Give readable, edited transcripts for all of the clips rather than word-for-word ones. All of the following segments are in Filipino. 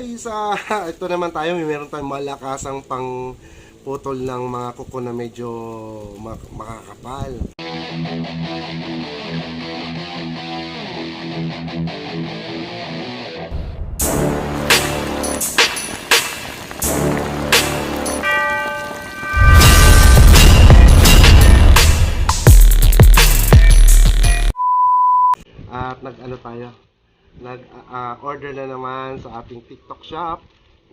guys, ito naman tayo, meron tayong malakasang pang putol ng mga kuko na medyo makakapal. At nag-ano tayo, nag-order na naman sa ating TikTok shop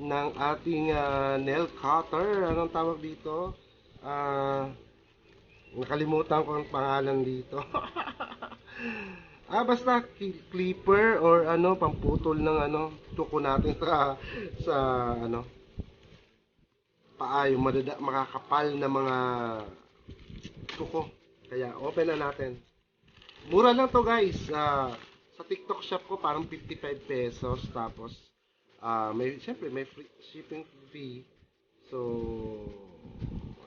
ng ating nail cutter. Anong tawag dito? Nakalimutan ko ang pangalan dito. Basta clipper or ano, pamputol ng ano, tuko natin sa ano, paa, yung makakapal na mga tuko. Kaya open na natin. Mura lang to guys. Sa TikTok shop ko parang 55 pesos. Tapos syempre may free shipping fee. So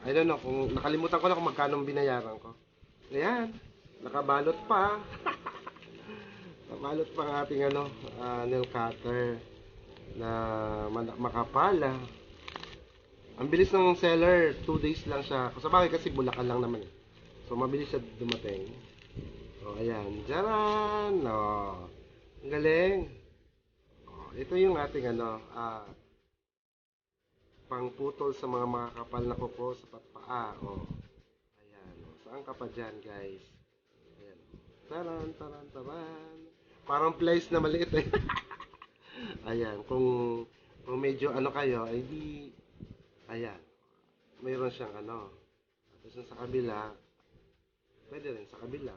I don't know kung nakalimutan ko na kung magkano binayaran ko. Ayan, nakabalot pa. Nakabalot pa ang ating ano, nail cutter na makapal. Ang bilis ng seller, 2 days lang siya. Sa bagay kasi Bulacan lang naman eh. So mabilis siya dumating. Oh, ayan. Jaran! Oh, ang galing. Oh, ito yung ating ano, pangputol sa mga makakapal na kuko sa patpaa. Oh, ayan. Oh, saan ka pa dyan, guys? Ayan. Taran, taran, taran. Parang place na maliit eh. Ayan. Kung medyo ano kayo, ay di, ayan. Mayroon siyang ano. Tapos sa kabila, pwede rin sa kabila.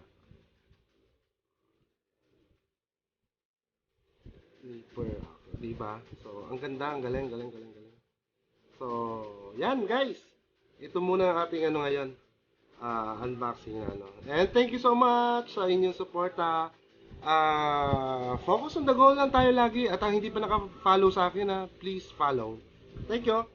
Sleeper, diba? So, ang ganda, ang galing. So, yan guys. Ito muna ang ating ano ngayon, unboxing na ano. And thank you so much sa inyong suporta. Focus on the goal lang tayo lagi. At ang hindi pa naka-follow sa akin, please follow. Thank you.